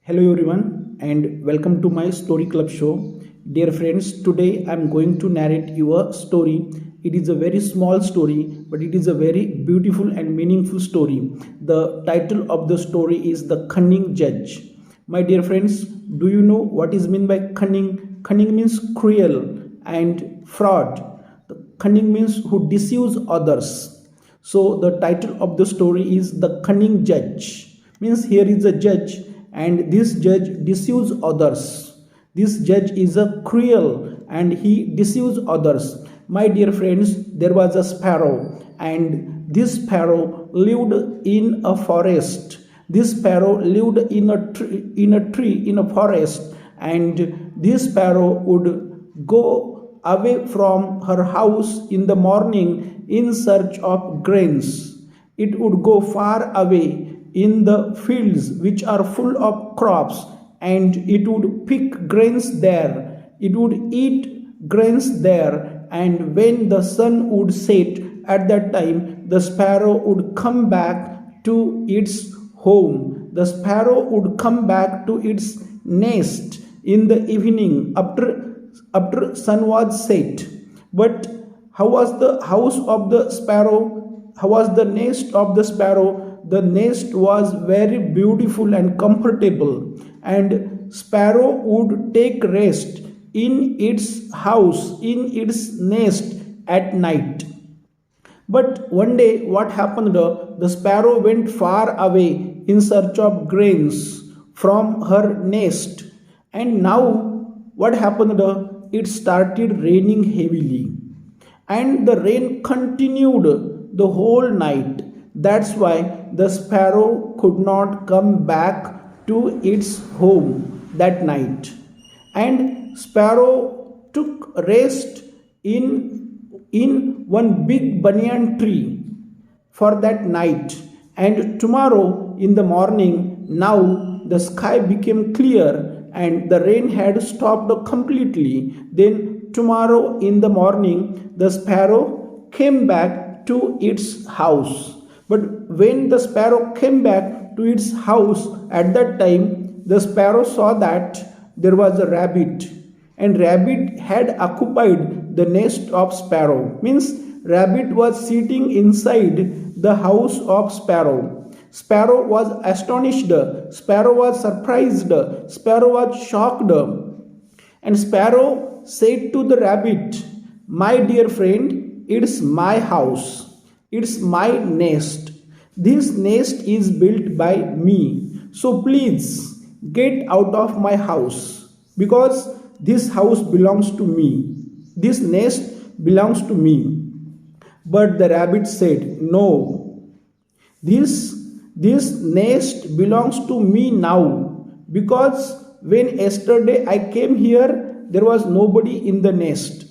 Hello everyone and welcome to my story club show. Dear friends, today I am going to narrate you a story. It is a very small story, but it is a very beautiful and meaningful story. The title of the story is The Cunning Judge. My dear friends, do you know what is meant by cunning? Cunning means cruel and fraud. The cunning means who deceives others. So the title of the story is The Cunning Judge. Means here is a judge and this judge deceives others. This judge is a cruel and he deceives others. My dear friends, there was a sparrow and this sparrow lived in a forest. This sparrow lived in a forest, and this sparrow would go away from her house in the morning in search of grains. It would go far away in the fields which are full of crops, and it would pick grains there. It would eat grains there, and when the sun would set at that time, the sparrow would come back to its home. The sparrow would come back to its nest in the evening after sun was set. But how was the house of the sparrow? How was the nest of the sparrow? The nest was very beautiful and comfortable, and sparrow would take rest in its house, in its nest at night. But one day, what happened? The sparrow went far away in search of grains from her nest, and now what happened? It started raining heavily, and the rain continued the whole night. That's why the sparrow could not come back to its home that night. And sparrow took rest in one big banyan tree for that night. And tomorrow in the morning, now the sky became clear and the rain had stopped completely. Then tomorrow in the morning, the sparrow came back to its house. But when the sparrow came back to its house at that time, the sparrow saw that there was a rabbit, and rabbit had occupied the nest of sparrow. Means rabbit was sitting inside the house of sparrow. Sparrow was astonished, sparrow was surprised, sparrow was shocked, and sparrow said to the rabbit, "My dear friend, it's my house. It's my nest. This nest is built by me. So please get out of my house because this house belongs to me. This nest belongs to me." But the rabbit said, "No, this nest belongs to me now, because when yesterday I came here, there was nobody in the nest.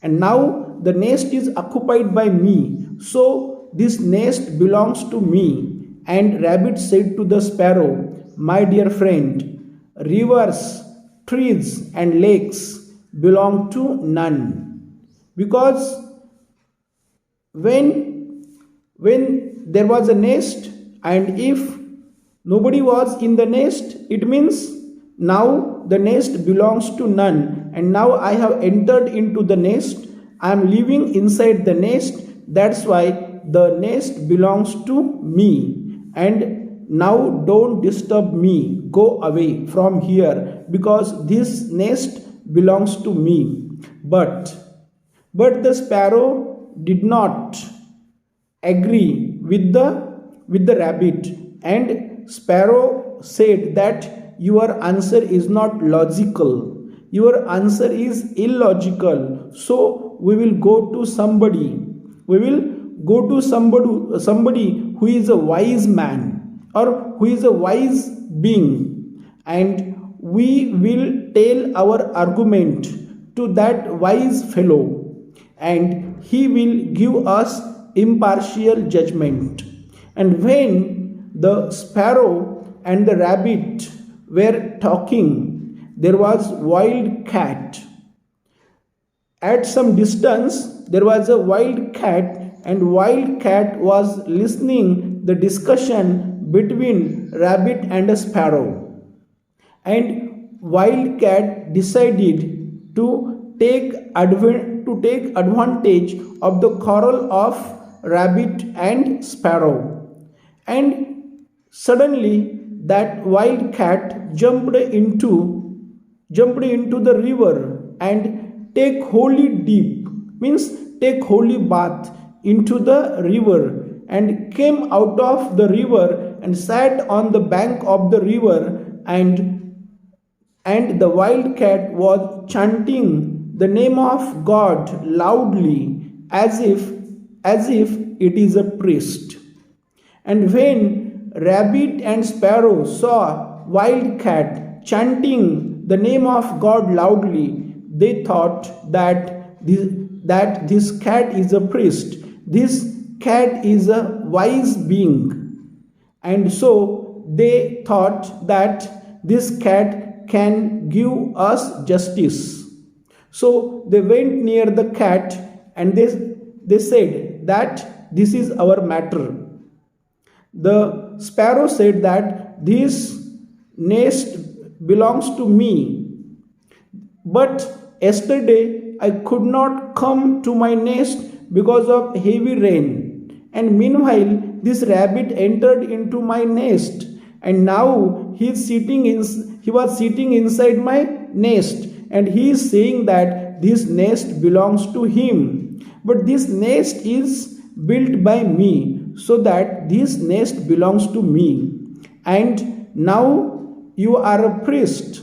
And now the nest is occupied by me. So this nest belongs to me." And rabbit said to the sparrow, "My dear friend, rivers, trees and lakes belong to none. Because when there was a nest, and if nobody was in the nest, it means now the nest belongs to none, and now I have entered into the nest. I am living inside the nest. That's why the nest belongs to me. And now don't disturb me. Go away from here because this nest belongs to me." But the sparrow did not agree with the rabbit, and sparrow said that your answer is not logical. Your answer is illogical. So we will go to somebody. We will go to somebody who is a wise man or who is a wise being, and we will tell our argument to that wise fellow, and he will give us impartial judgment. And when the sparrow and the rabbit were talking, there was wild cat. At some distance, there was a wild cat, and wild cat was listening the discussion between rabbit and a sparrow. and Wildcat decided to take advantage of the quarrel of Rabbit and Sparrow. And suddenly that Wildcat jumped into the river and take holy deep, means take holy bath into the river, and came out of the river and sat on the bank of the river, and the wildcat was chanting the name of God loudly, as if it is a priest. And when rabbit and sparrow saw wildcat chanting the name of God loudly, they thought that this cat is a priest. This cat is a wise being. And so they thought that this cat can give us justice. So they went near the cat and they said that this is our matter. The sparrow said that this nest belongs to me, but yesterday I could not come to my nest because of heavy rain, and meanwhile this rabbit entered into my nest, and now he was sitting inside my nest, and he is saying that this nest belongs to him. But this nest is built by me, so that this nest belongs to me. And now you are a priest,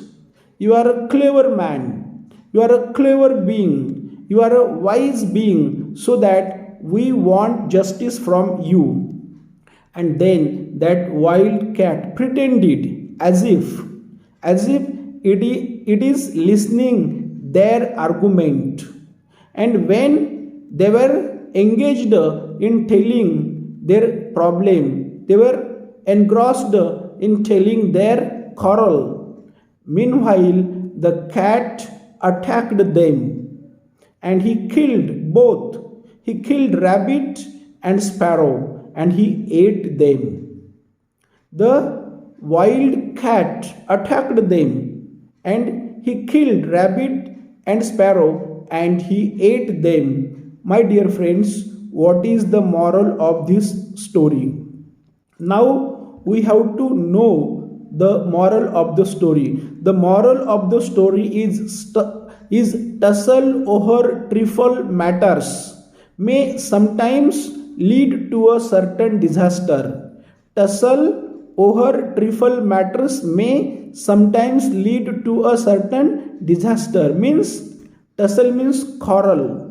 you are a clever man, you are a clever being, you are a wise being, so that we want justice from you. And then that wild cat pretended as if it is listening their argument. And when they were engaged in telling their problem, they were engrossed in telling their quarrel. Meanwhile, the cat attacked them, and he killed both. He killed rabbit and sparrow, and he ate them. The wild cat attacked them, and he killed rabbit and sparrow, and he ate them. My dear friends, what is the moral of this story? Now we have to know the moral of the story. The moral of the story is tussle over trifle matters may sometimes lead to a certain disaster. Tussle over trifle matters may sometimes lead to a certain disaster. Tussle means quarrel.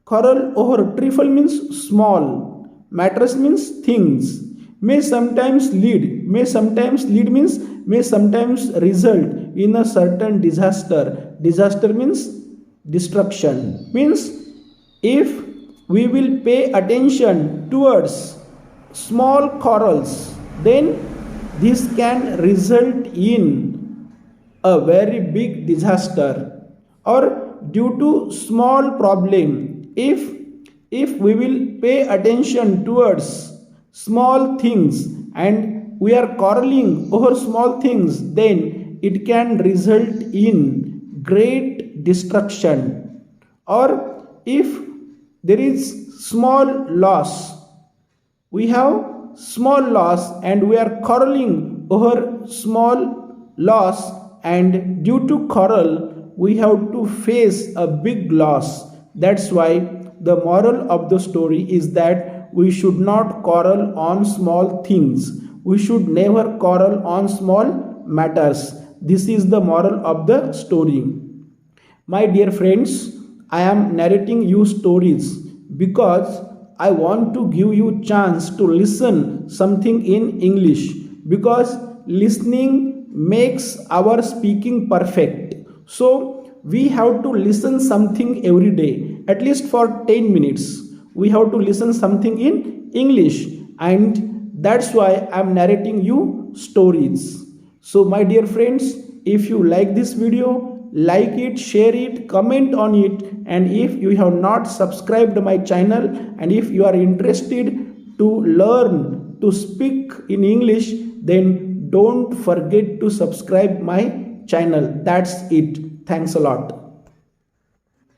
Quarrel over trifle means small. Matters means things. May sometimes result in a certain disaster. Disaster means destruction. If we will pay attention towards small quarrels, then this can result in a very big disaster. Or due to small problem, if we will pay attention towards small things and we are quarreling over small things, then it can result in great destruction. Or if there is small loss, we have small loss and we are quarreling over small loss, and due to quarrel we have to face a big loss. That's why the moral of the story is that we should not quarrel on small things. We should never quarrel on small matters. This is the moral of the story. My dear friends, I am narrating you stories because I want to give you chance to listen something in English, because listening makes our speaking perfect. So we have to listen something every day, at least for 10 minutes. We have to listen something in English, and that's why I am narrating you stories. So my dear friends, if you like this video, like it, share it, comment on it, and if you have not subscribed my channel and if you are interested to learn to speak in English, then don't forget to subscribe my channel. That's it. Thanks a lot.